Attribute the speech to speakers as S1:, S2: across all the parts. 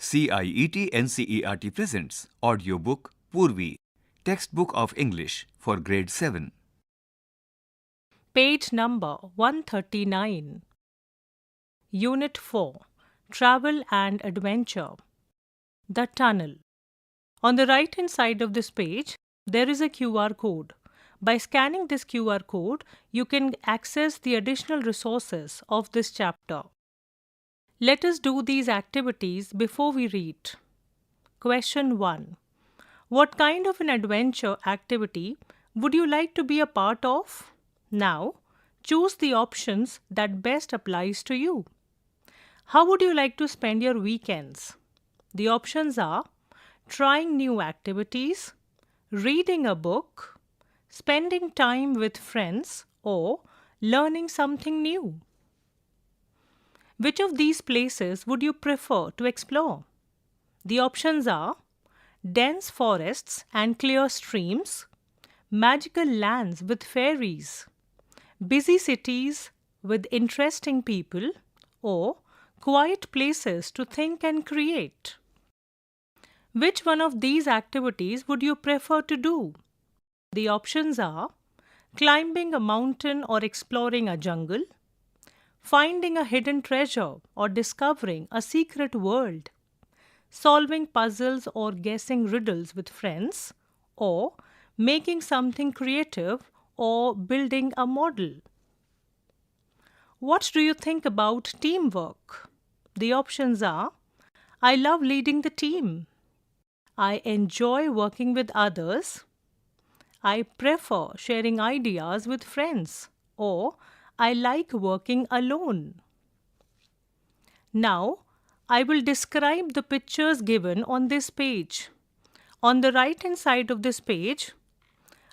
S1: CIET NCERT presents audiobook Poorvi, Textbook of English for Grade 7.
S2: Page number 139. Unit 4. Travel and Adventure. The Tunnel. On the right-hand side of this page, there is a QR code. By scanning this QR code, you can access the additional resources of this chapter. Let us do these activities before we read. Question 1. What kind of an adventure activity would you like to be a part of? Now, choose the options that best applies to you. How would you like to spend your weekends? The options are trying new activities, reading a book, spending time with friends, or learning something new. Which of these places would you prefer to explore? The options are dense forests and clear streams, magical lands with fairies, busy cities with interesting people, or quiet places to think and create. Which one of these activities would you prefer to do? The options are climbing a mountain or exploring a jungle, finding a hidden treasure or discovering a secret world, solving puzzles or guessing riddles with friends, or making something creative or building a model. What do you think about teamwork? The options are I love leading the team, I enjoy working with others, I prefer sharing ideas with friends, or I like working alone. Now, I will describe the pictures given on this page. On the right-hand side of this page,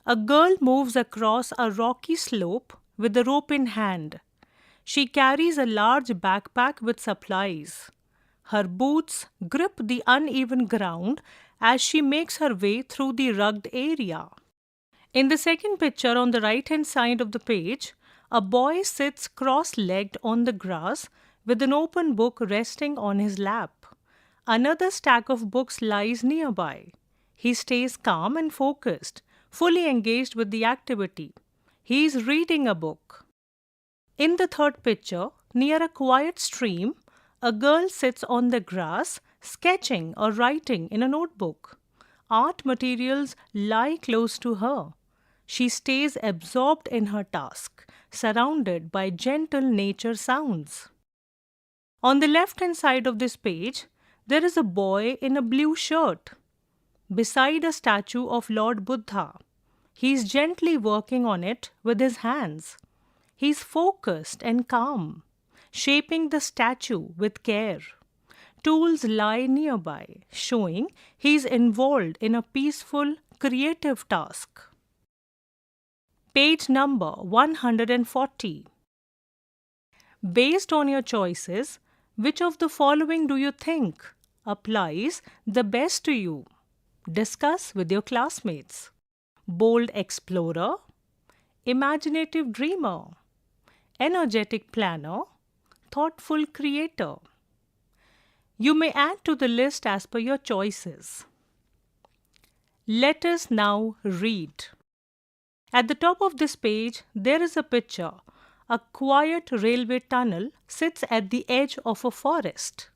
S2: a girl moves across a rocky slope with a rope in hand. She carries a large backpack with supplies. Her boots grip the uneven ground as she makes her way through the rugged area. In the second picture on the right-hand side of the page, a boy sits cross-legged on the grass with an open book resting on his lap. Another stack of books lies nearby. He stays calm and focused, fully engaged with the activity. He is reading a book. In the third picture, near a quiet stream, a girl sits on the grass, sketching or writing in a notebook. Art materials lie close to her. She stays absorbed in her task, surrounded by gentle nature sounds. On the left-hand side of this page, there is a boy in a blue shirt, beside a statue of Lord Buddha. He is gently working on it with his hands. He is focused and calm, shaping the statue with care. Tools lie nearby, showing he is involved in a peaceful, creative task. Page number 140. Based on your choices, which of the following do you think applies the best to you? Discuss with your classmates. Bold explorer, imaginative dreamer, energetic planner, thoughtful creator. You may add to the list as per your choices. Let us now read. At the top of this page, there is a picture. A quiet railway tunnel sits at the edge of a forest.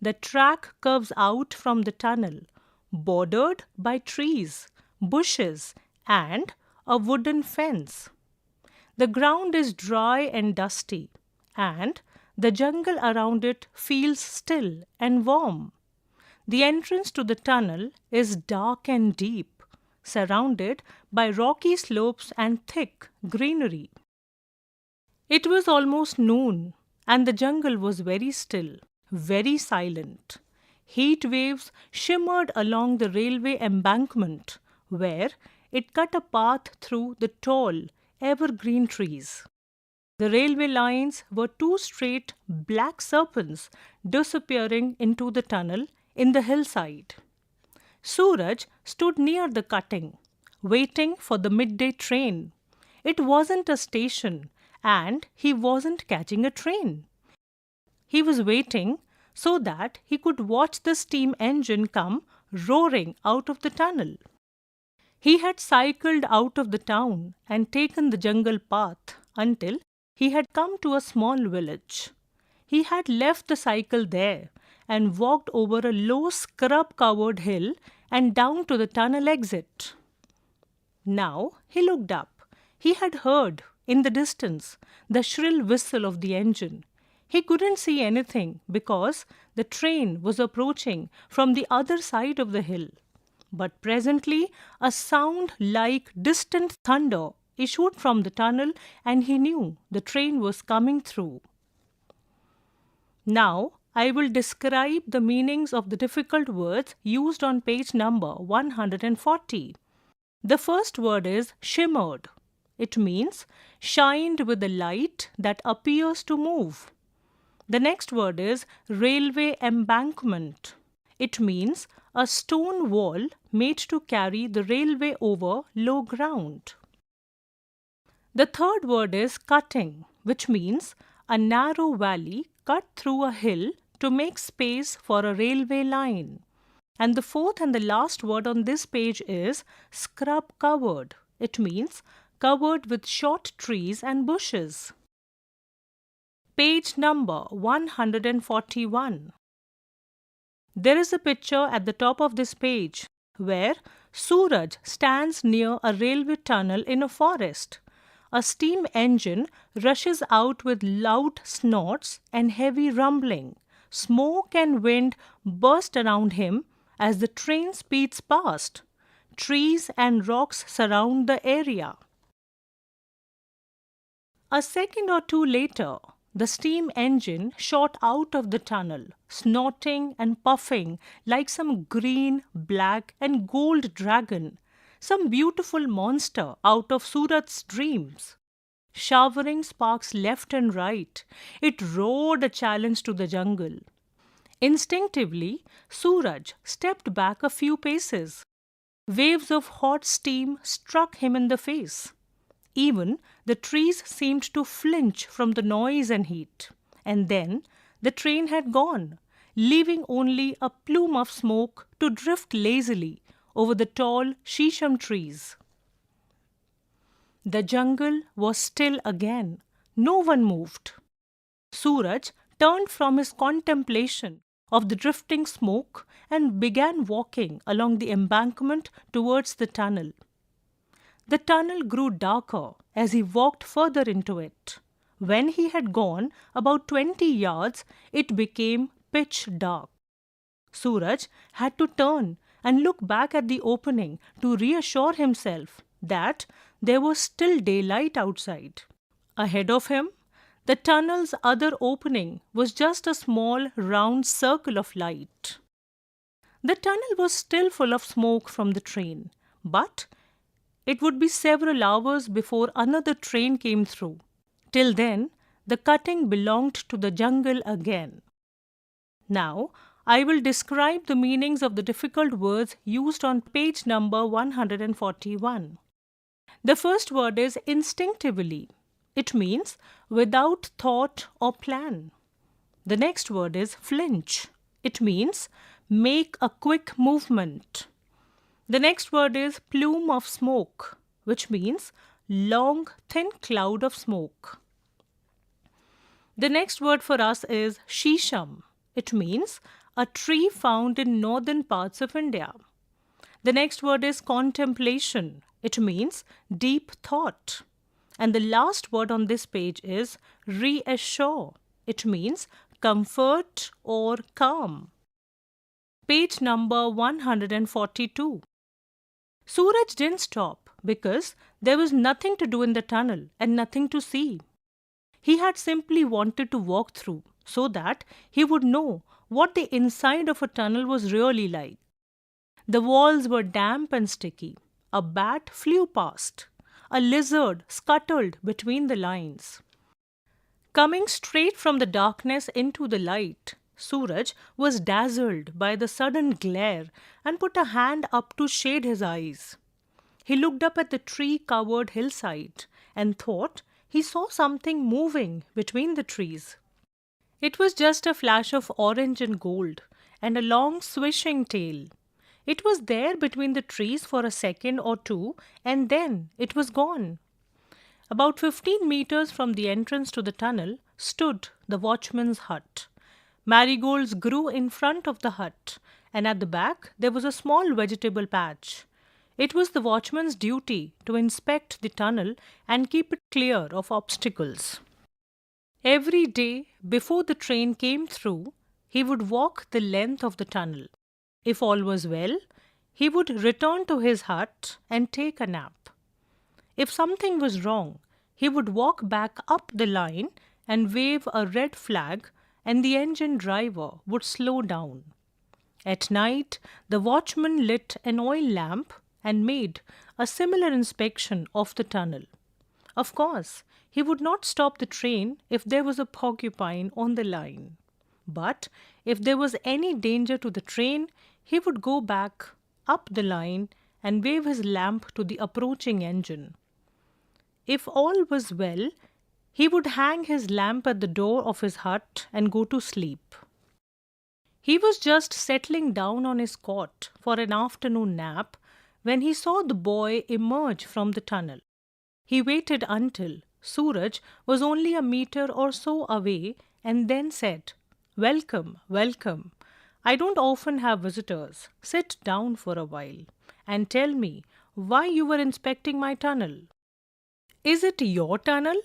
S2: The track curves out from the tunnel, bordered by trees, bushes, and a wooden fence. The ground is dry and dusty, and the jungle around it feels still and warm. The entrance to the tunnel is dark and deep, surrounded by rocky slopes and thick greenery. It was almost noon, and the jungle was very still, very silent. Heat waves shimmered along the railway embankment, where it cut a path through the tall, evergreen trees. The railway lines were two straight black serpents disappearing into the tunnel in the hillside. Suraj stood near the cutting, waiting for the midday train. It wasn't a station, and he wasn't catching a train. He was waiting so that he could watch the steam engine come roaring out of the tunnel. He had cycled out of the town and taken the jungle path until he had come to a small village. He had left the cycle there and walked over a low scrub-covered hill and down to the tunnel exit. Now he looked up. He had heard, in the distance, the shrill whistle of the engine. He couldn't see anything because the train was approaching from the other side of the hill. But presently a sound like distant thunder issued from the tunnel, and he knew the train was coming through. Now I will describe the meanings of the difficult words used on page number 140. The first word is shimmered. It means shined with a light that appears to move. The next word is railway embankment. It means a stone wall made to carry the railway over low ground. The third word is cutting, which means a narrow valley cut through a hill to make space for a railway line. And the fourth and the last word on this page is scrub covered. It means covered with short trees and bushes. Page number 141. There is a picture at the top of this page where Suraj stands near a railway tunnel in a forest. A steam engine rushes out with loud snorts and heavy rumbling. Smoke and wind burst around him as the train speeds past. Trees and rocks surround the area. A second or two later, the steam engine shot out of the tunnel, snorting and puffing like some green, black and gold dragon, some beautiful monster out of Suraj's dreams. Showering sparks left and right, it roared a challenge to the jungle. Instinctively, Suraj stepped back a few paces. Waves of hot steam struck him in the face. Even the trees seemed to flinch from the noise and heat. And then the train had gone, leaving only a plume of smoke to drift lazily over the tall shisham trees. The jungle was still again. No one moved. Suraj turned from his contemplation of the drifting smoke and began walking along the embankment towards the tunnel. The tunnel grew darker as he walked further into it. When he had gone about 20 yards, it became pitch dark. Suraj had to turn and look back at the opening to reassure himself that there was still daylight outside. Ahead of him, the tunnel's other opening was just a small round circle of light. The tunnel was still full of smoke from the train, but it would be several hours before another train came through. Till then, the cutting belonged to the jungle again. Now, I will describe the meanings of the difficult words used on page number 141. The first word is instinctively. It means without thought or plan. The next word is flinch. It means make a quick movement. The next word is plume of smoke, which means long, thin cloud of smoke. The next word for us is shisham. It means a tree found in northern parts of India. The next word is contemplation. It means deep thought. And the last word on this page is reassure. It means comfort or calm. Page number 142. Suraj didn't stop because there was nothing to do in the tunnel and nothing to see. He had simply wanted to walk through so that he would know what the inside of a tunnel was really like. The walls were damp and sticky. A bat flew past. A lizard scuttled between the lines. Coming straight from the darkness into the light, Suraj was dazzled by the sudden glare and put a hand up to shade his eyes. He looked up at the tree-covered hillside and thought he saw something moving between the trees. It was just a flash of orange and gold, and a long swishing tail. It was there between the trees for a second or two, and then it was gone. About 15 meters from the entrance to the tunnel stood the watchman's hut. Marigolds grew in front of the hut, and at the back there was a small vegetable patch. It was the watchman's duty to inspect the tunnel and keep it clear of obstacles. Every day before the train came through, he would walk the length of the tunnel. If all was well, he would return to his hut and take a nap. If something was wrong, he would walk back up the line and wave a red flag, and the engine driver would slow down. At night, the watchman lit an oil lamp and made a similar inspection of the tunnel. Of course, he would not stop the train if there was a porcupine on the line. But if there was any danger to the train, he would go back up the line and wave his lamp to the approaching engine. If all was well, he would hang his lamp at the door of his hut and go to sleep. He was just settling down on his cot for an afternoon nap when he saw the boy emerge from the tunnel. He waited until Suraj was only a meter or so away and then said, "Welcome, welcome. I don't often have visitors. Sit down for a while and tell me why you were inspecting my tunnel." "Is it your tunnel?"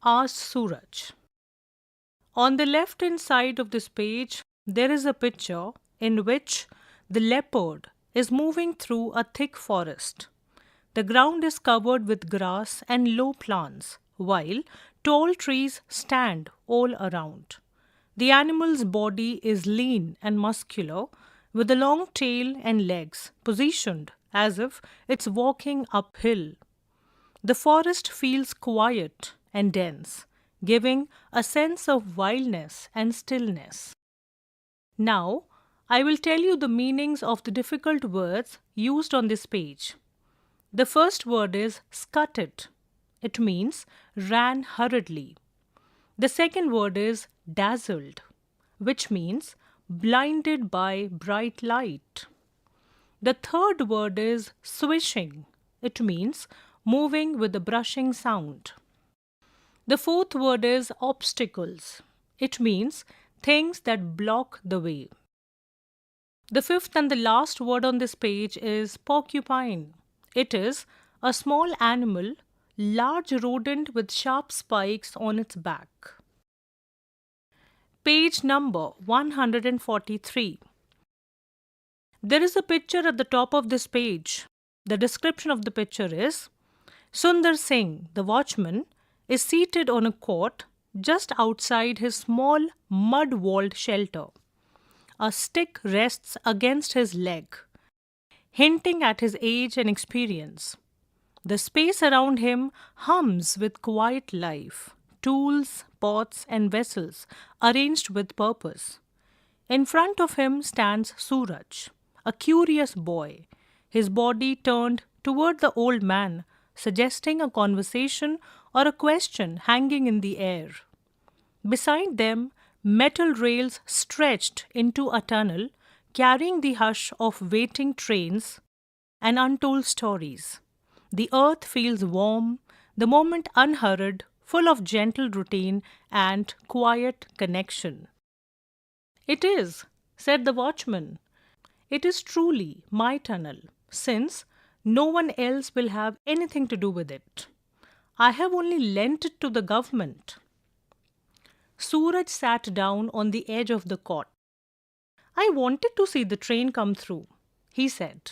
S2: asked Suraj. On the left-hand side of this page, there is a picture in which the leopard is moving through a thick forest. The ground is covered with grass and low plants, while tall trees stand all around. The animal's body is lean and muscular, with a long tail and legs positioned as if it's walking uphill. The forest feels quiet and dense, giving a sense of wildness and stillness. Now, I will tell you the meanings of the difficult words used on this page. The first word is scutted. It means ran hurriedly. The second word is dazzled, which means blinded by bright light. The third word is swishing. It means moving with a brushing sound. The fourth word is obstacles. It means things that block the way. The fifth and the last word on this page is porcupine. It is a small animal, large rodent with sharp spikes on its back. Page number 143. There is a picture at the top of this page. The description of the picture is: Sundar Singh, the watchman, is seated on a cot just outside his small mud-walled shelter. A stick rests against his leg, hinting at his age and experience. The space around him hums with quiet life, tools, pots, and vessels arranged with purpose. In front of him stands Suraj, a curious boy, his body turned toward the old man, suggesting a conversation or a question hanging in the air. Beside them, metal rails stretched into a tunnel, carrying the hush of waiting trains and untold stories. The earth feels warm, the moment unhurried, full of gentle routine and quiet connection. "It is," said the watchman. "It is truly my tunnel, since no one else will have anything to do with it. I have only lent it to the government." Suraj sat down on the edge of the cot. "I wanted to see the train come through," he said.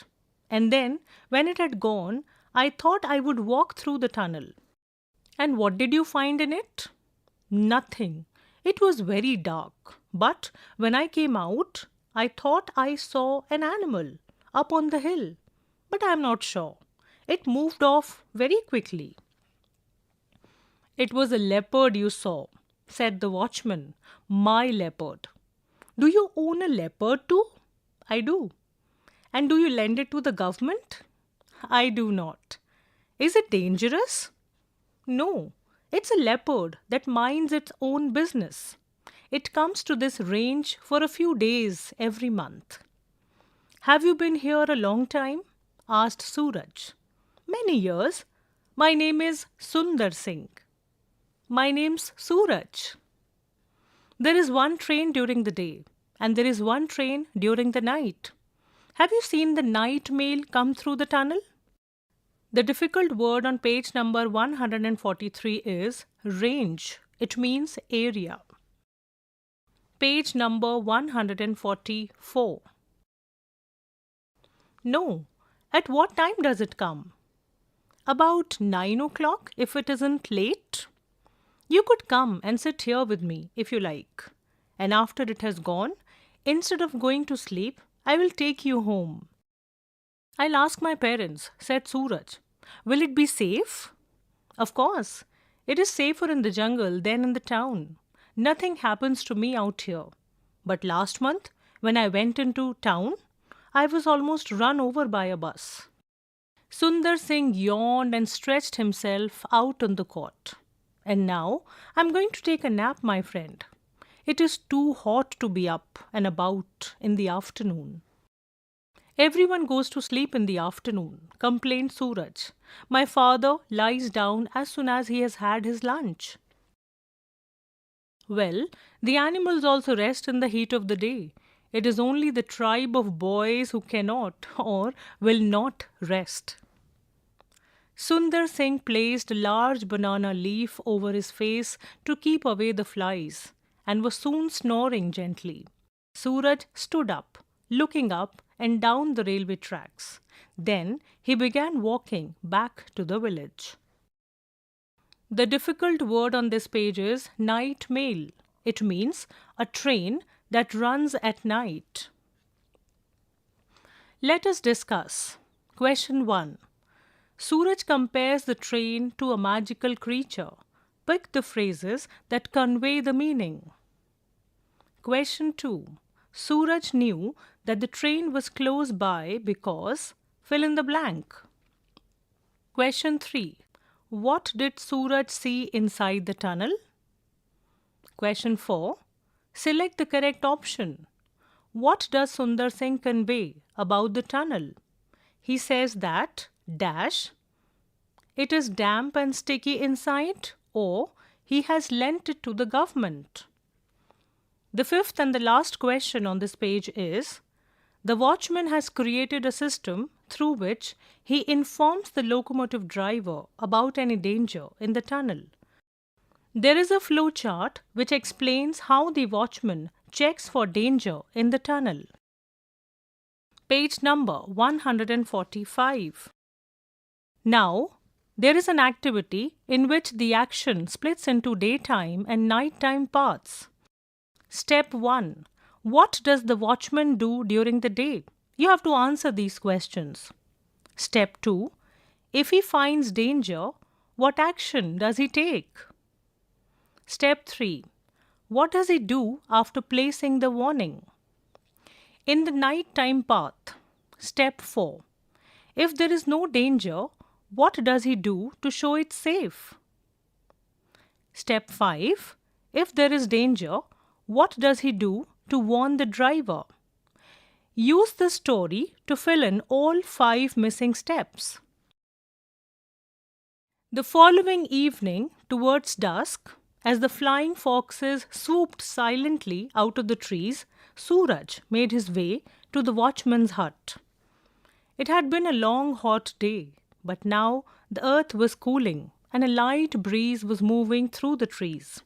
S2: "And then, when it had gone, I thought I would walk through the tunnel." "And what did you find in it?" "Nothing. It was very dark. But when I came out, I thought I saw an animal up on the hill. But I am not sure. It moved off very quickly." "It was a leopard you saw," said the watchman. "My leopard." "Do you own a leopard too?" "I do." "And do you lend it to the government?" "I do not." "Is it dangerous?" "No. It's a leopard that minds its own business. It comes to this range for a few days every month. Have you been here a long time? Asked Suraj. Many years. My name is Sundar Singh. My name's Suraj. There is one train during the day and there is one train during the night. Have you seen the night mail come through the tunnel? The difficult word on page number 143 is range. It means area. Page number 144. No. At what time does it come? About 9 o'clock if it isn't late. You could come and sit here with me if you like. And after it has gone, instead of going to sleep, I will take you home. I'll ask my parents, said Suraj. Will it be safe? Of course. It is safer in the jungle than in the town. Nothing happens to me out here. But last month, when I went into town, I was almost run over by a bus. Sundar Singh yawned and stretched himself out on the cot. And now I'm going to take a nap, my friend. It is too hot to be up and about in the afternoon. Everyone goes to sleep in the afternoon, complained Suraj. My father lies down as soon as he has had his lunch. Well, the animals also rest in the heat of the day. It is only the tribe of boys who cannot or will not rest. Sundar Singh placed a large banana leaf over his face to keep away the flies and was soon snoring gently. Suraj stood up, looking up and down the railway tracks. Then he began walking back to the village. The difficult word on this page is night mail. It means a train that runs at night. Let us discuss. Question 1. Suraj compares the train to a magical creature. Pick the phrases that convey the meaning. Question 2. Suraj knew that the train was close by because fill in the blank. Question 3. What did Suraj see inside the tunnel? Question 4. Select the correct option. What does Sundar Singh convey about the tunnel? He says that dash, it is damp and sticky inside, or he has lent it to the government. The fifth and the last question on this page is, the watchman has created a system through which he informs the locomotive driver about any danger in the tunnel. There is a flow chart which explains how the watchman checks for danger in the tunnel. Page number 145. Now, there is an activity in which the action splits into daytime and nighttime parts. Step 1. What does the watchman do during the day? You have to answer these questions. Step 2. If he finds danger, what action does he take? Step 3. What does he do after placing the warning? In the nighttime path. Step 4. If there is no danger, what does he do to show it safe? Step 5. If there is danger, what does he do to warn the driver? Use the story to fill in all 5 missing steps. The following evening, towards dusk, as the flying foxes swooped silently out of the trees, Suraj made his way to the watchman's hut. It had been a long, hot day, but now the earth was cooling and a light breeze was moving through the trees.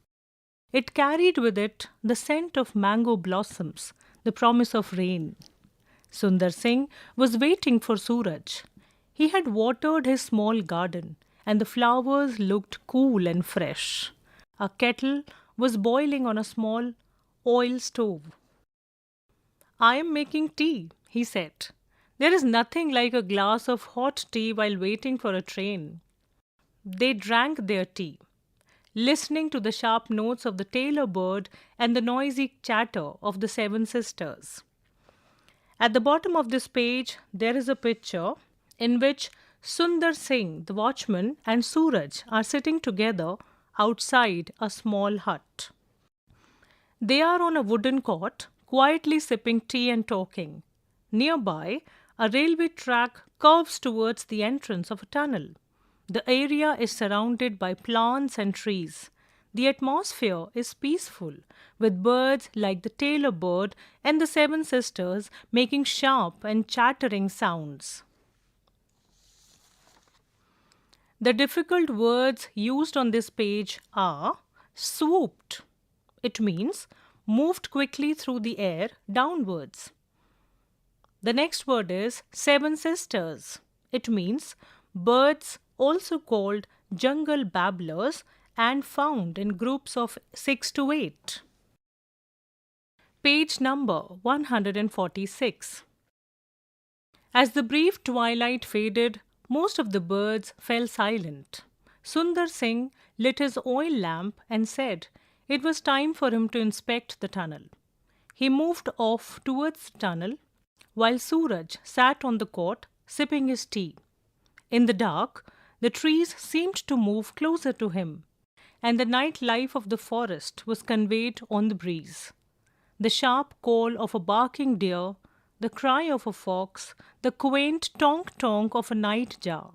S2: It carried with it the scent of mango blossoms, the promise of rain. Sundar Singh was waiting for Suraj. He had watered his small garden and the flowers looked cool and fresh. A kettle was boiling on a small oil stove. I am making tea, he said. There is nothing like a glass of hot tea while waiting for a train. They drank their tea, listening to the sharp notes of the tailor bird and the noisy chatter of the 7 sisters. At the bottom of this page, there is a picture in which Sundar Singh, the watchman, and Suraj are sitting together outside a small hut. They are on a wooden cot, quietly sipping tea and talking. Nearby, a railway track curves towards the entrance of a tunnel. The area is surrounded by plants and trees. The atmosphere is peaceful, with birds like the tailor bird and the seven sisters making sharp and chattering sounds. The difficult words used on this page are swooped. It means moved quickly through the air downwards. The next word is seven sisters. It means birds also called jungle babblers and found in groups of 6 to 8. Page number 146. As the brief twilight faded, most of the birds fell silent. Sundar Singh lit his oil lamp and said it was time for him to inspect the tunnel. He moved off towards the tunnel while Suraj sat on the cot sipping his tea. In the dark, the trees seemed to move closer to him, and the night life of the forest was conveyed on the breeze. The sharp call of a barking deer, the cry of a fox, the quaint tonk-tonk of a nightjar.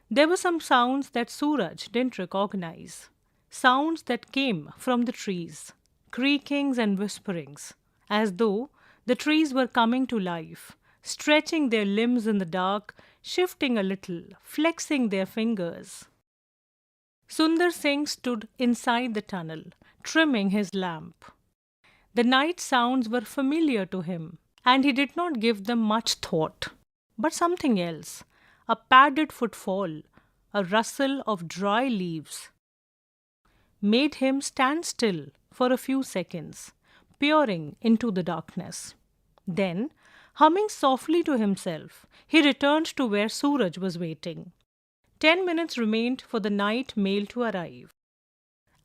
S2: There were some sounds that Suraj didn't recognize, sounds that came from the trees, creakings and whisperings, as though the trees were coming to life, stretching their limbs in the dark, shifting a little, flexing their fingers. Sundar Singh stood inside the tunnel, trimming his lamp. The night sounds were familiar to him, and he did not give them much thought. But something else, a padded footfall, a rustle of dry leaves, made him stand still for a few seconds, peering into the darkness. Then, humming softly to himself, he returned to where Suraj was waiting. 10 minutes remained for the night mail to arrive.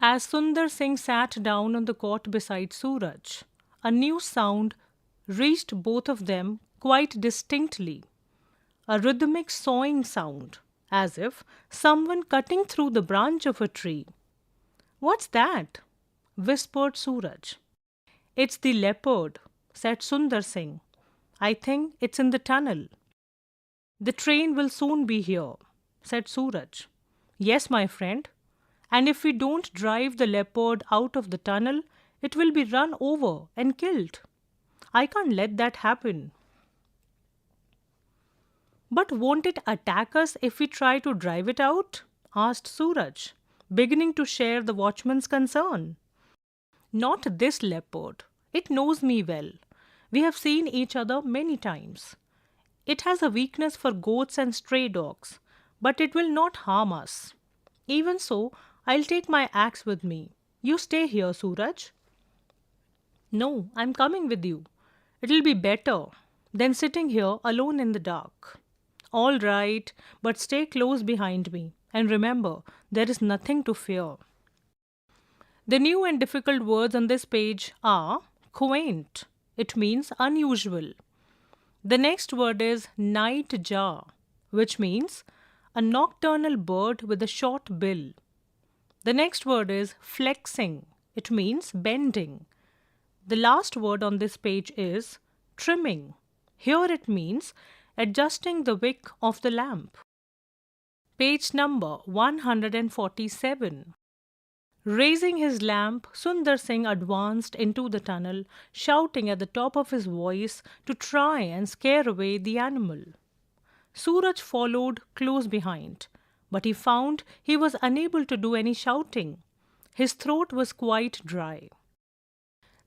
S2: As Sundar Singh sat down on the cot beside Suraj, a new sound reached both of them quite distinctly. A rhythmic sawing sound, as if someone cutting through the branch of a tree. "What's that?" whispered Suraj. "It's the leopard," said Sundar Singh. "I think it's in the tunnel." "The train will soon be here," said Suraj. "Yes, my friend. And if we don't drive the leopard out of the tunnel, it will be run over and killed. I can't let that happen." "But won't it attack us if we try to drive it out?" asked Suraj, beginning to share the watchman's concern. "Not this leopard. It knows me well. We have seen each other many times. It has a weakness for goats and stray dogs, but it will not harm us. Even so, I'll take my axe with me. You stay here, Suraj." "No, I'm coming with you. It'll be better than sitting here alone in the dark." "All right, but stay close behind me. And remember, there is nothing to fear." The new and difficult words on this page are quaint. It means unusual. The next word is nightjar, which means a nocturnal bird with a short bill. The next word is flexing. It means bending. The last word on this page is trimming. Here it means adjusting the wick of the lamp. Page number 147. Raising his lamp, Sundar Singh advanced into the tunnel, shouting at the top of his voice to try and scare away the animal. Suraj followed close behind, but he found he was unable to do any shouting. His throat was quite dry.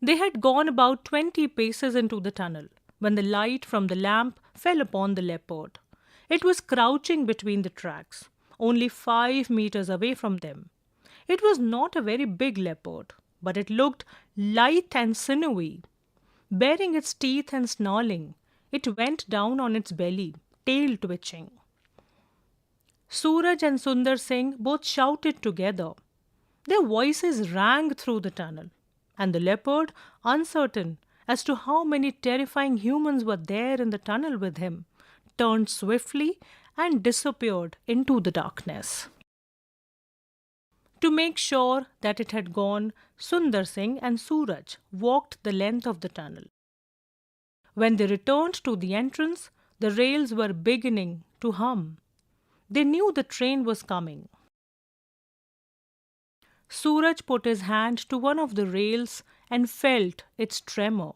S2: They had gone about 20 paces into the tunnel when the light from the lamp fell upon the leopard. It was crouching between the tracks, only 5 meters away from them. It was not a very big leopard, but it looked lithe and sinewy. Baring its teeth and snarling, it went down on its belly, tail twitching. Suraj and Sundar Singh both shouted together. Their voices rang through the tunnel, and the leopard, uncertain as to how many terrifying humans were there in the tunnel with him, turned swiftly and disappeared into the darkness. To make sure that it had gone, Sundar Singh and Suraj walked the length of the tunnel. When they returned to the entrance, the rails were beginning to hum. They knew the train was coming. Suraj put his hand to one of the rails and felt its tremor.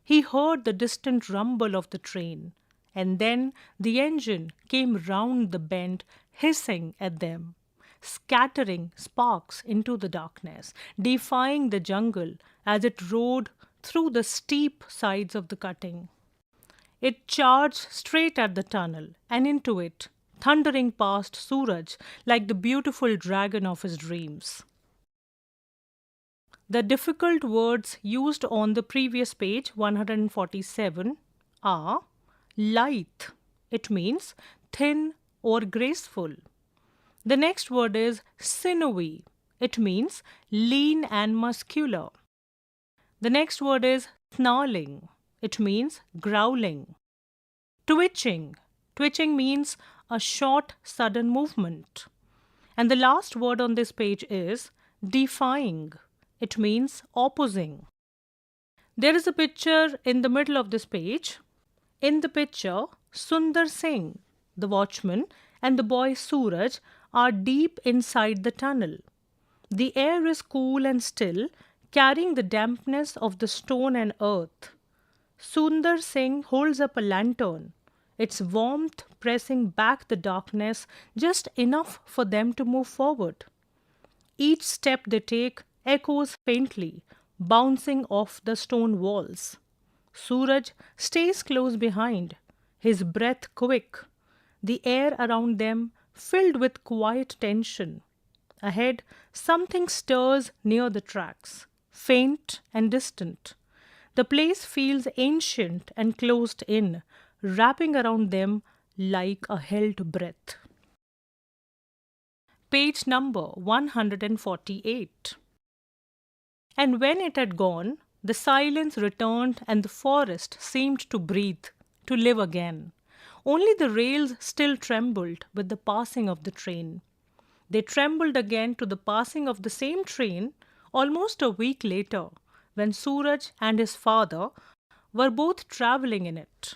S2: He heard the distant rumble of the train, and then the engine came round the bend, hissing at them, scattering sparks into the darkness, defying the jungle as it rode through the steep sides of the cutting. It charged straight at the tunnel and into it, thundering past Suraj like the beautiful dragon of his dreams. The difficult words used on the previous page, 147, are lithe. It means thin or graceful. The next word is sinewy. It means lean and muscular. The next word is snarling. It means growling. Twitching. Twitching means a short, sudden movement. And the last word on this page is defying. It means opposing. There is a picture in the middle of this page. In the picture, Sundar Singh, the watchman, and the boy Suraj are deep inside the tunnel. The air is cool and still, carrying the dampness of the stone and earth. Sundar Singh holds up a lantern, its warmth pressing back the darkness just enough for them to move forward. Each step they take echoes faintly, bouncing off the stone walls. Suraj stays close behind, his breath quick, the air around them filled with quiet tension. Ahead, something stirs near the tracks, faint and distant. The place feels ancient and closed in, wrapping around them like a held breath. Page number 148. And when it had gone, the silence returned and the forest seemed to breathe, to live again. Only the rails still trembled with the passing of the train. They trembled again to the passing of the same train almost a week later, when Suraj and his father were both travelling in it.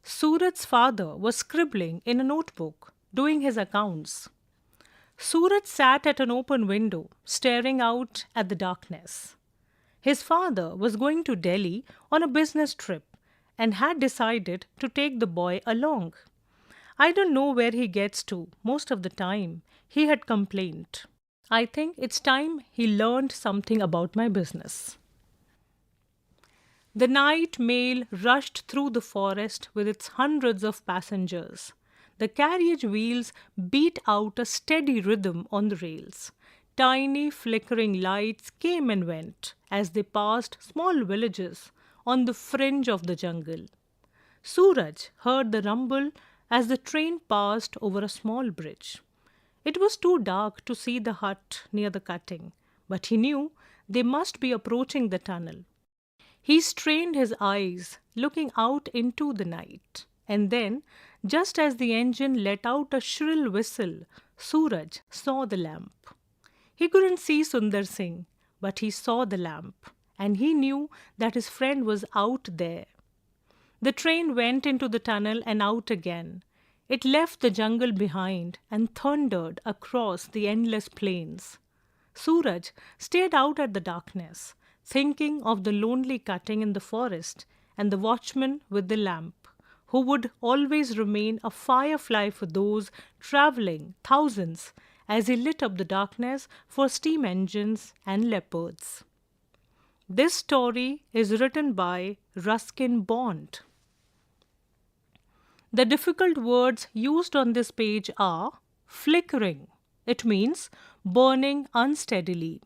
S2: Suraj's father was scribbling in a notebook, doing his accounts. Suraj sat at an open window, staring out at the darkness. His father was going to Delhi on a business trip and had decided to take the boy along. I don't know where he gets to most of the time, he had complained. I think it's time he learned something about my business. The night mail rushed through the forest with its hundreds of passengers. The carriage wheels beat out a steady rhythm on the rails. Tiny flickering lights came and went as they passed small villages on the fringe of the jungle. Suraj heard the rumble as the train passed over a small bridge. It was too dark to see the hut near the cutting, but he knew they must be approaching the tunnel. He strained his eyes, looking out into the night. And then, just as the engine let out a shrill whistle, Suraj saw the lamp. He couldn't see Sundar Singh, but he saw the lamp, and he knew that his friend was out there. The train went into the tunnel and out again. It left the jungle behind and thundered across the endless plains. Suraj stared out at the darkness, thinking of the lonely cutting in the forest and the watchman with the lamp, who would always remain a firefly for those travelling thousands as he lit up the darkness for steam engines and leopards. This story is written by Ruskin Bond. The difficult words used on this page are flickering. It means burning unsteadily.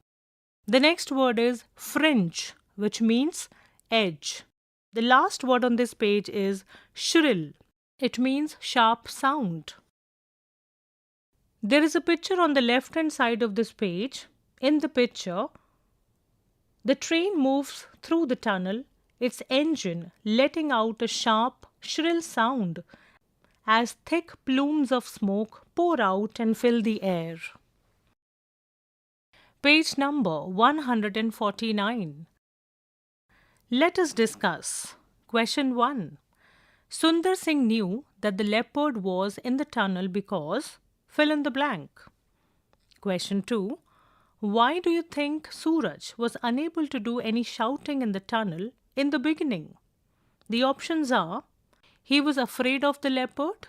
S2: The next word is fringe, which means edge. The last word on this page is shrill. It means sharp sound. There is a picture on the left-hand side of this page. In the picture, the train moves through the tunnel, its engine letting out a sharp, shrill sound as thick plumes of smoke pour out and fill the air. Page number 149. Let us discuss. Question 1. Sundar Singh knew that the leopard was in the tunnel because fill in the blank. Question 2. Why do you think Suraj was unable to do any shouting in the tunnel in the beginning? The options are: he was afraid of the leopard,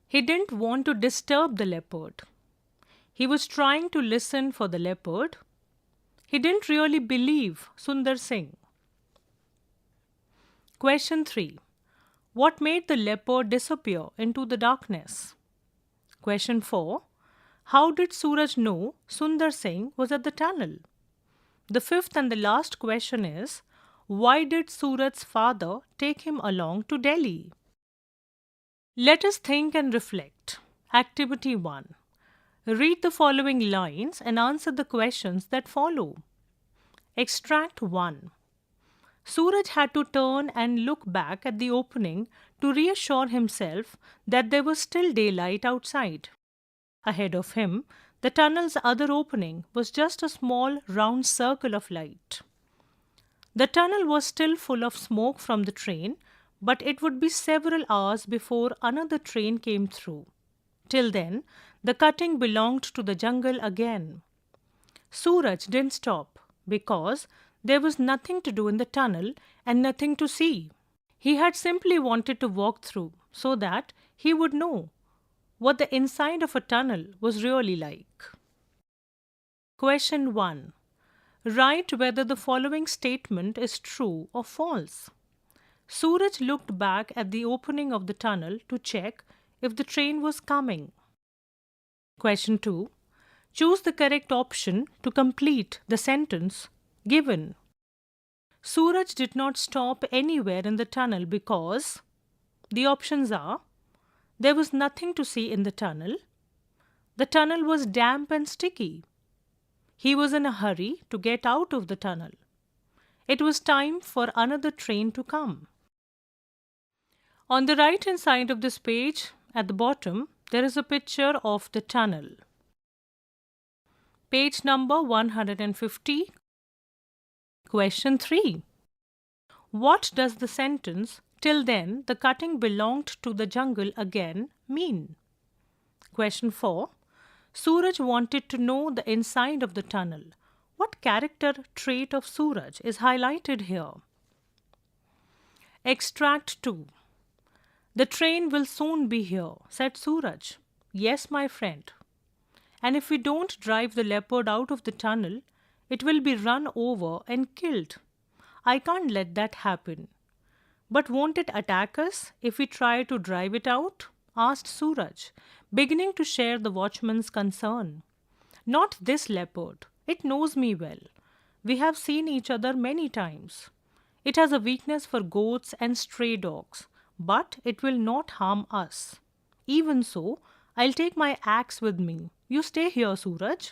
S2: he didn't want to disturb the leopard, he was trying to listen for the leopard, he didn't really believe Sundar Singh. Question 3. What made the leopard disappear into the darkness? Question 4. How did Suraj know Sundar Singh was at the tunnel? The fifth and the last question is, why did Suraj's father take him along to Delhi? Let us think and reflect. Activity 1. Read the following lines and answer the questions that follow. Extract 1. Suraj had to turn and look back at the opening to reassure himself that there was still daylight outside. Ahead of him, the tunnel's other opening was just a small round circle of light. The tunnel was still full of smoke from the train, but it would be several hours before another train came through. Till then, the cutting belonged to the jungle again. Suraj didn't stop because there was nothing to do in the tunnel and nothing to see. He had simply wanted to walk through so that he would know what the inside of a tunnel was really like. Question 1. Write whether the following statement is true or false. Suraj looked back at the opening of the tunnel to check if the train was coming. Question 2. Choose the correct option to complete the sentence given. Suraj did not stop anywhere in the tunnel because the options are: there was nothing to see in the tunnel was damp and sticky, he was in a hurry to get out of the tunnel, it was time for another train to come. On the right hand side of this page, at the bottom, there is a picture of the tunnel. Page number 150. Question 3. What does the sentence "till then the cutting belonged to the jungle again" mean? Question 4. Suraj wanted to know the inside of the tunnel. What character trait of Suraj is highlighted here? Extract 2. The train will soon be here, said Suraj. Yes, my friend. And if we don't drive the leopard out of the tunnel, it will be run over and killed. I can't let that happen. But won't it attack us if we try to drive it out? Asked Suraj, beginning to share the watchman's concern. Not this leopard. It knows me well. We have seen each other many times. It has a weakness for goats and stray dogs, but it will not harm us. Even so, I'll take my axe with me. You stay here, Suraj.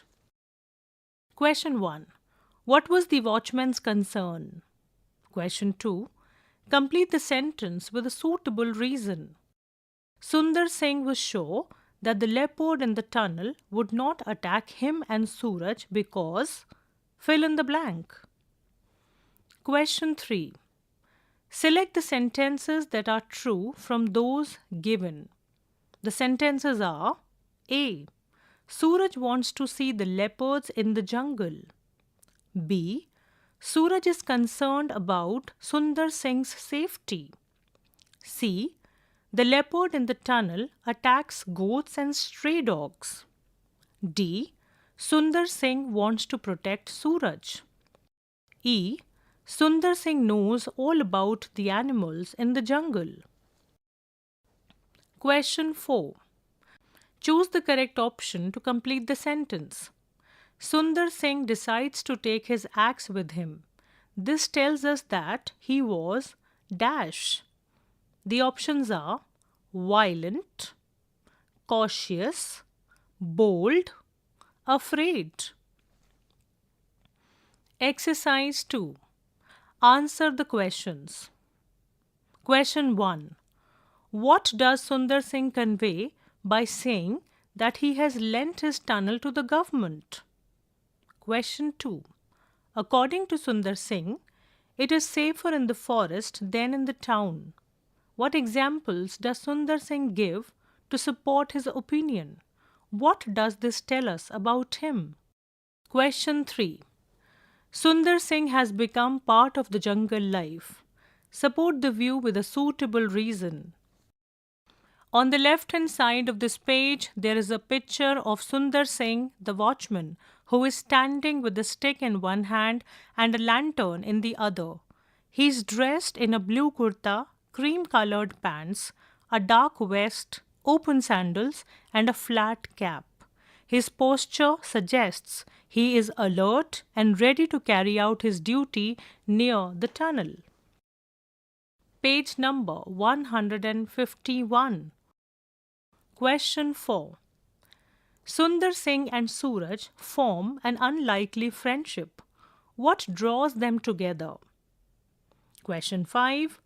S2: Question 1. What was the watchman's concern? Question 2. Complete the sentence with a suitable reason. Sundar Singh was sure that the leopard in the tunnel would not attack him and Suraj because fill in the blank. Question 3. Select the sentences that are true from those given. The sentences are: A. Suraj wants to see the leopards in the jungle. B. Suraj is concerned about Sundar Singh's safety. C. The leopard in the tunnel attacks goats and stray dogs. D. Sundar Singh wants to protect Suraj. E. Sundar Singh knows all about the animals in the jungle. Question 4. Choose the correct option to complete the sentence. Sundar Singh decides to take his axe with him. This tells us that he was dash. The options are violent, cautious, bold, afraid. Exercise 2. Answer the questions. Question 1. What does Sundar Singh convey by saying that he has lent his tunnel to the government? Question 2. According to Sundar Singh, it is safer in the forest than in the town. What examples does Sundar Singh give to support his opinion? What does this tell us about him? Question 3. Sundar Singh has become part of the jungle life. Support the view with a suitable reason. On the left-hand side of this page, there is a picture of Sundar Singh, the watchman, who is standing with a stick in one hand and a lantern in the other. He is dressed in a blue kurta, cream-colored pants, a dark vest, open sandals, and a flat cap. His posture suggests he is alert and ready to carry out his duty near the tunnel. Page number 151. Question 4. Sundar Singh and Suraj form an unlikely friendship. What draws them together? Question 5.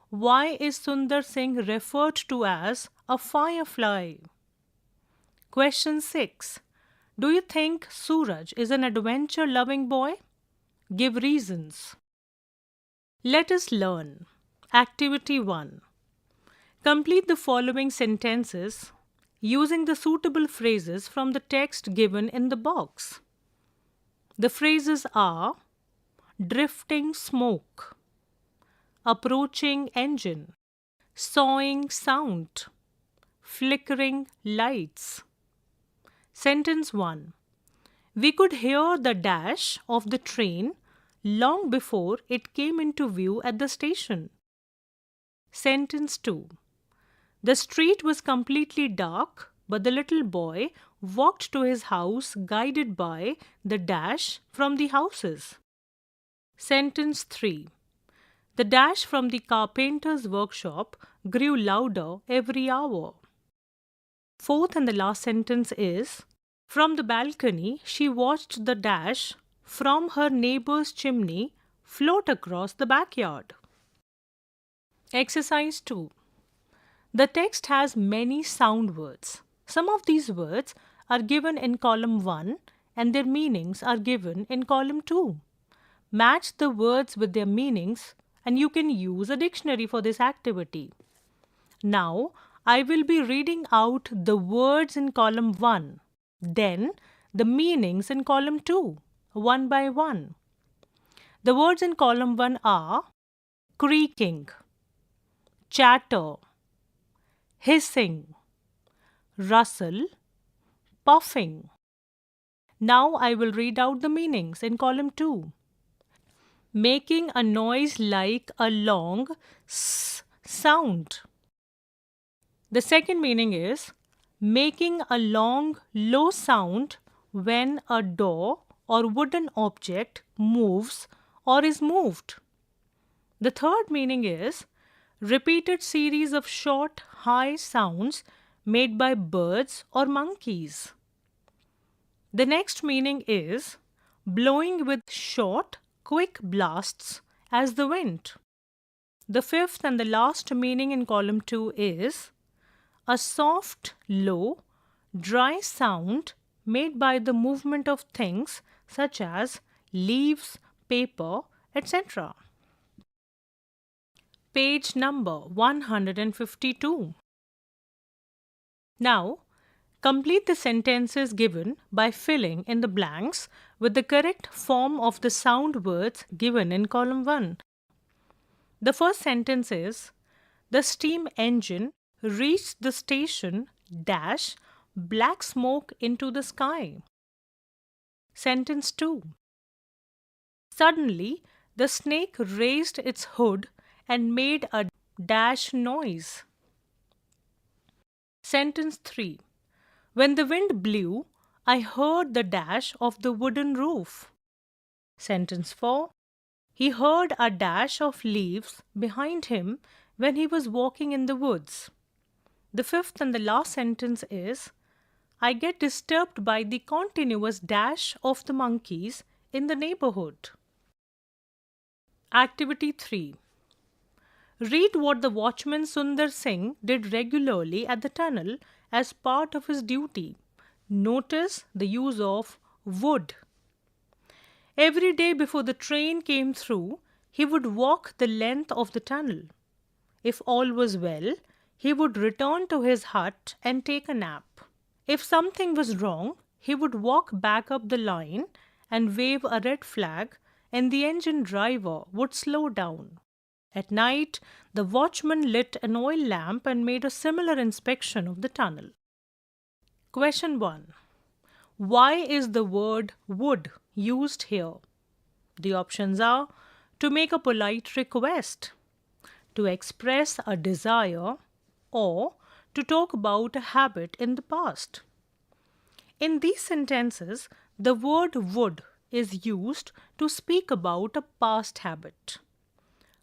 S2: Why is Sundar Singh referred to as a firefly? Question 6. Do you think Suraj is an adventure-loving boy? Give reasons. Let us learn. Activity 1. Complete the following sentences using the suitable phrases from the text given in the box. The phrases are drifting smoke, approaching engine, sawing sound, flickering lights. Sentence 1. We could hear the dash of the train long before it came into view at the station. Sentence 2. The street was completely dark, but the little boy walked to his house guided by the dash from the houses. Sentence 3. The dash from the carpenter's workshop grew louder every hour. Fourth and the last sentence is, from the balcony she watched the dash from her neighbor's chimney float across the backyard. Exercise 2. The text has many sound words. Some of these words are given in column 1 and their meanings are given in column 2. Match the words with their meanings and you can use a dictionary for this activity. Now, I will be reading out the words in column 1, then the meanings in column 2, one by one. The words in column 1 are creaking, chatter, hissing, rustle, puffing. Now I will read out the meanings in column 2. Making a noise like a long s sound. The second meaning is making a long low sound when a door or wooden object moves or is moved. The third meaning is repeated series of short, high sounds made by birds or monkeys. The next meaning is blowing with short, quick blasts as the wind. The fifth and the last meaning in column 2 is a soft, low, dry sound made by the movement of things such as leaves, paper, etc. Page number 152. Now, complete the sentences given by filling in the blanks with the correct form of the sound words given in column 1. The first sentence is, the steam engine reached the station dash black smoke into the sky. Sentence 2. Suddenly, the snake raised its hood and made a dash noise. Sentence 3. When the wind blew, I heard the dash of the wooden roof. Sentence 4. He heard a dash of leaves behind him when he was walking in the woods. The fifth and the last sentence is, I get disturbed by the continuous dash of the monkeys in the neighborhood. Activity 3. Read what the watchman Sundar Singh did regularly at the tunnel as part of his duty. Notice the use of would. Every day before the train came through, he would walk the length of the tunnel. If all was well, he would return to his hut and take a nap. If something was wrong, he would walk back up the line and wave a red flag, and the engine driver would slow down. At night, the watchman lit an oil lamp and made a similar inspection of the tunnel. Question 1. Why is the word would used here? The options are to make a polite request, to express a desire, or to talk about a habit in the past. In these sentences, the word would is used to speak about a past habit.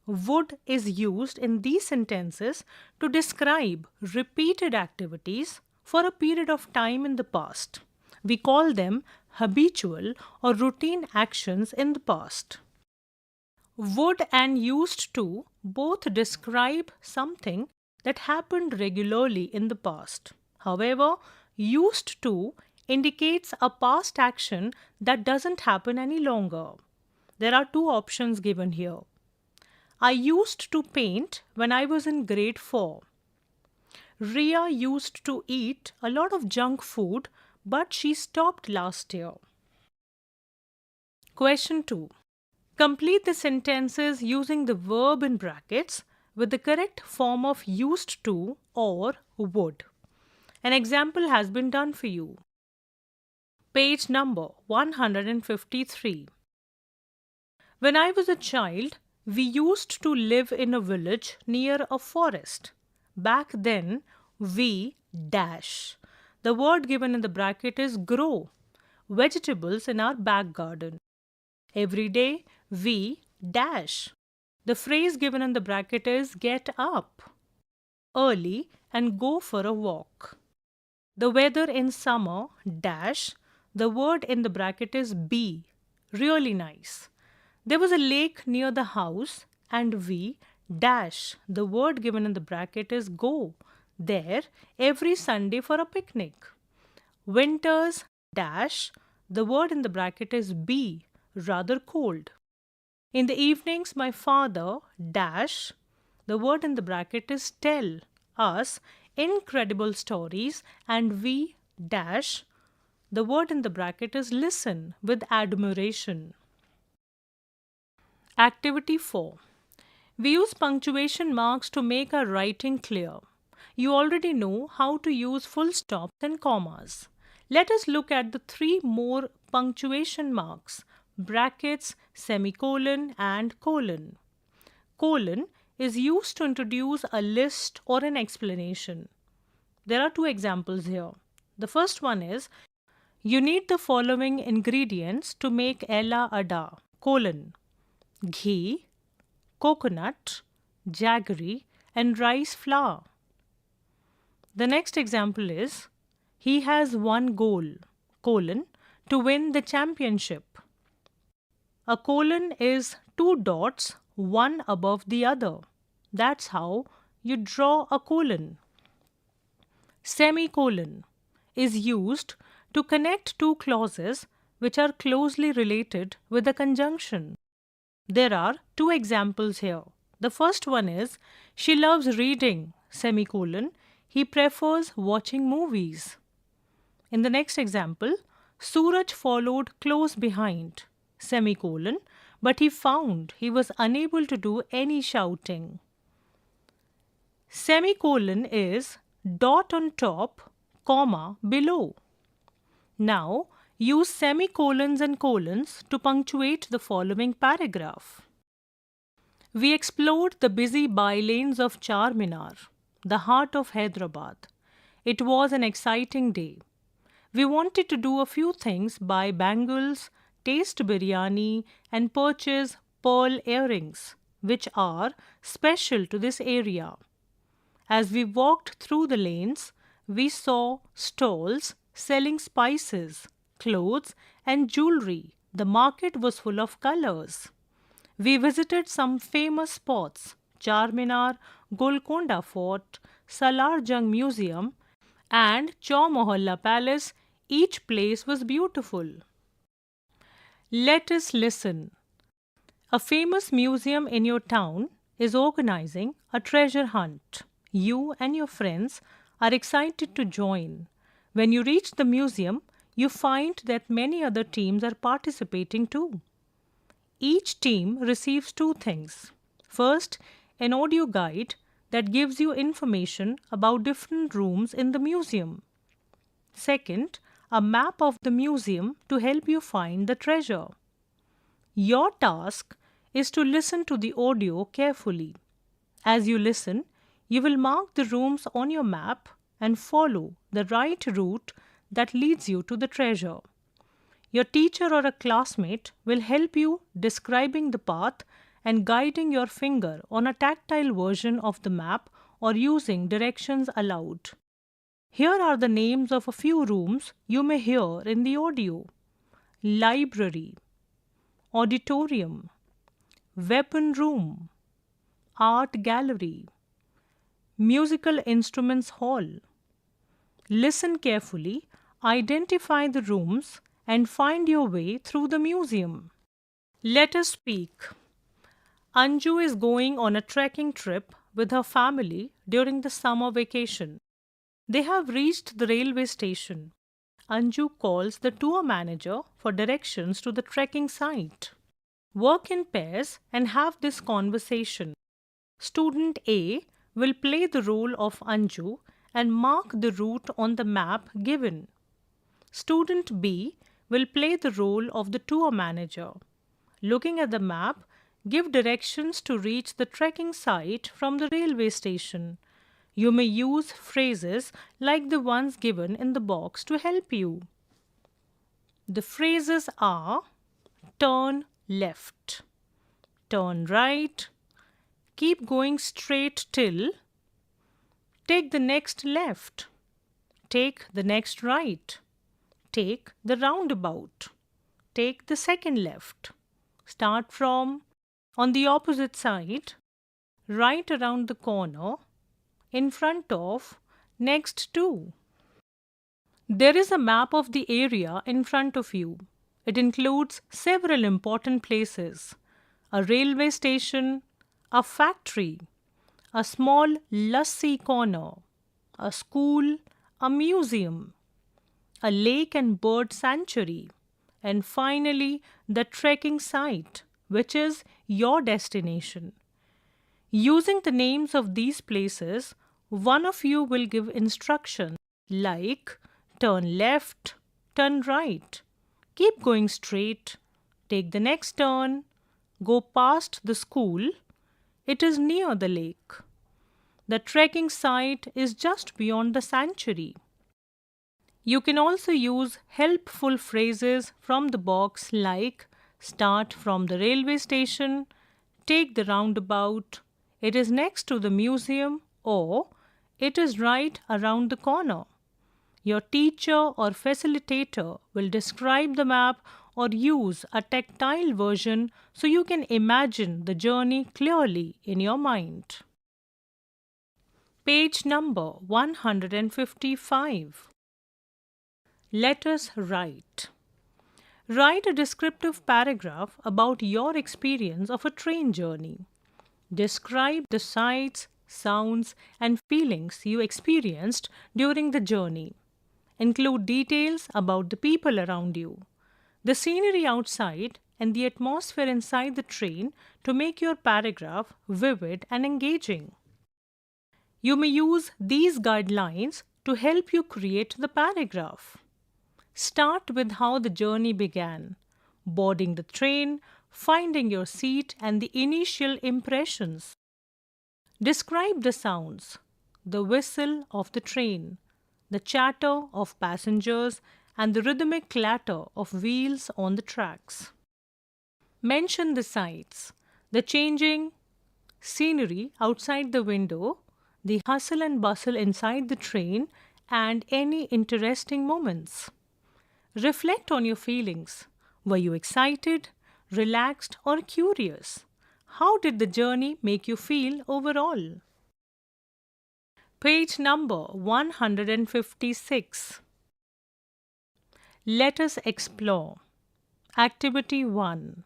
S2: Would is used in these sentences to describe repeated activities for a period of time in the past. We call them habitual or routine actions in the past. Would and used to both describe something that happened regularly in the past. However, used to indicates a past action that doesn't happen any longer. There are two options given here. I used to paint when I was in grade 4. Ria used to eat a lot of junk food, but she stopped last year. Question 2. Complete the sentences using the verb in brackets with the correct form of used to or would. An example has been done for you. Page number 153. When I was a child, we used to live in a village near a forest. Back then, we dash. The word given in the bracket is grow vegetables in our back garden. Every day, we dash. The phrase given in the bracket is get up early and go for a walk. The weather in summer dash. The word in the bracket is be, really nice. There was a lake near the house and we dash. The word given in the bracket is go there every Sunday for a picnic. Winters dash. The word in the bracket is be, rather cold. In the evenings, my father dash. The word in the bracket is tell us incredible stories and we dash. The word in the bracket is listen with admiration. Activity 4. We use punctuation marks to make our writing clear. You already know how to use full stops and commas. Let us look at the 3 more punctuation marks: brackets, semicolon, and colon. Colon is used to introduce a list or an explanation. There are 2 examples here. The first one is, you need the following ingredients to make ella ada, colon, ghee, coconut, jaggery, and rice flour. The next example is, he has one goal, colon, to win the championship. A colon is 2 dots, one above the other. That's how you draw a colon. Semicolon is used to connect 2 clauses which are closely related with a conjunction. There are 2 examples here. The first one is, she loves reading, semicolon, he prefers watching movies. In the next example, Suraj followed close behind, semicolon, but he found he was unable to do any shouting. Semicolon is dot on top, comma below. Now, use semicolons and colons to punctuate the following paragraph. We explored the busy by-lanes of Charminar, the heart of Hyderabad. It was an exciting day. We wanted to do a few things: buy bangles, taste biryani, and purchase pearl earrings, which are special to this area. As we walked through the lanes, we saw stalls selling spices, clothes, and jewelry. The market was full of colors. We visited some famous spots: Charminar, Golconda Fort, Salar Jung Museum, and Chaw Mohalla Palace. Each place was beautiful. Let us listen. A famous museum in your town is organizing a treasure hunt. You and your friends are excited to join. When you reach the museum, you find that many other teams are participating too. Each team receives two things. First, an audio guide that gives you information about different rooms in the museum. Second, a map of the museum to help you find the treasure. Your task is to listen to the audio carefully. As you listen, you will mark the rooms on your map and follow the right route that leads you to the treasure. Your teacher or a classmate will help you describing the path and guiding your finger on a tactile version of the map or using directions aloud. Here are the names of a few rooms you may hear in the audio: library, auditorium, weapon room, art gallery, musical instruments hall. Listen carefully, identify the rooms, and find your way through the museum. Let us speak. Anju is going on a trekking trip with her family during the summer vacation. They have reached the railway station. Anju calls the tour manager for directions to the trekking site. Work in pairs and have this conversation. Student A will play the role of Anju and mark the route on the map given. Student B will play the role of the tour manager. Looking at the map, give directions to reach the trekking site from the railway station. You may use phrases like the ones given in the box to help you. The phrases are: turn left, turn right, keep going straight till, take the next left, take the next right, take the roundabout, take the second left, start from, on the opposite side, right around the corner, in front of, next to. There is a map of the area in front of you. It includes several important places: a railway station, a factory, a small lassi corner, a school, a museum, a lake and bird sanctuary, and finally the trekking site, which is your destination. Using the names of these places, one of you will give instructions like turn left, turn right, keep going straight, take the next turn, go past the school, it is near the lake. The trekking site is just beyond the sanctuary. You can also use helpful phrases from the box like start from the railway station, take the roundabout, it is next to the museum, or it is right around the corner. Your teacher or facilitator will describe the map or use a tactile version so you can imagine the journey clearly in your mind. Page number 155. Let us write. Write a descriptive paragraph about your experience of a train journey. Describe the sights, sounds, and feelings you experienced during the journey. Include details about the people around you, the scenery outside, and the atmosphere inside the train to make your paragraph vivid and engaging. You may use these guidelines to help you create the paragraph. Start with how the journey began, boarding the train, finding your seat, and the initial impressions. Describe the sounds: the whistle of the train, the chatter of passengers, and the rhythmic clatter of wheels on the tracks. Mention the sights: the changing scenery outside the window, the hustle and bustle inside the train, and any interesting moments. Reflect on your feelings. Were you excited, relaxed, or curious? How did the journey make you feel overall? Page number 156. Let us explore. Activity 1.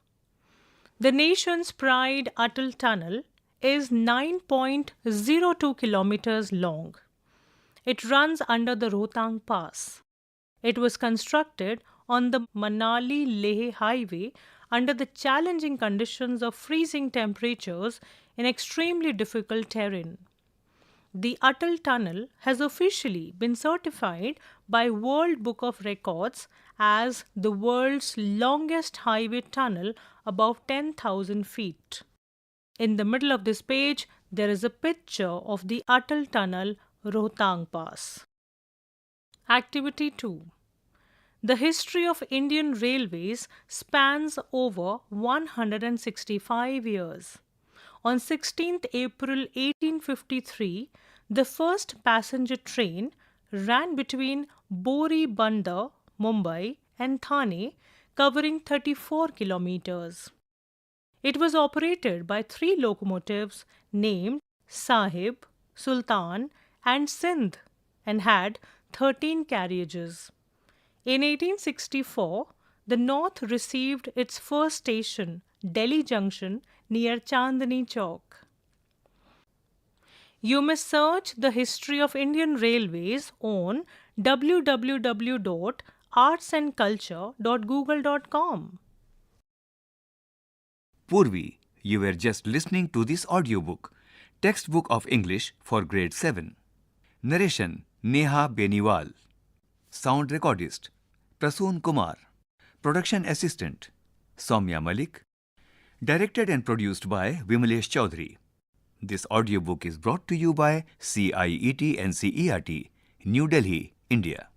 S2: The nation's pride Atal Tunnel is 9.02 kilometers long. It runs under the Rohtang Pass. It was constructed on the Manali-Leh highway under the challenging conditions of freezing temperatures in extremely difficult terrain. The Atal Tunnel has officially been certified by World Book of Records as the world's longest highway tunnel above 10,000 feet. In the middle of this page, there is a picture of the Atal Tunnel, Rohtang Pass. Activity 2. The history of Indian Railways spans over 165 years. On 16th April 1853, the first passenger train ran between Bori Bandar, Mumbai and Thane, covering 34 kilometers. It was operated by 3 locomotives named Sahib, Sultan and Sindh and had 13 carriages. In 1864, the North received its first station, Delhi Junction, near Chandni Chowk. You may search the history of Indian Railways on www.artsandculture.google.com.
S1: Poorvi, you were just listening to this audiobook, Textbook of English for Grade 7. Narration Neha Beniwal. Sound recordist Prasoon Kumar. Production assistant Soumya Malik. Directed and produced by Vimalesh Chaudhary. This audiobook is brought to you by CIET NCERT, New Delhi, India.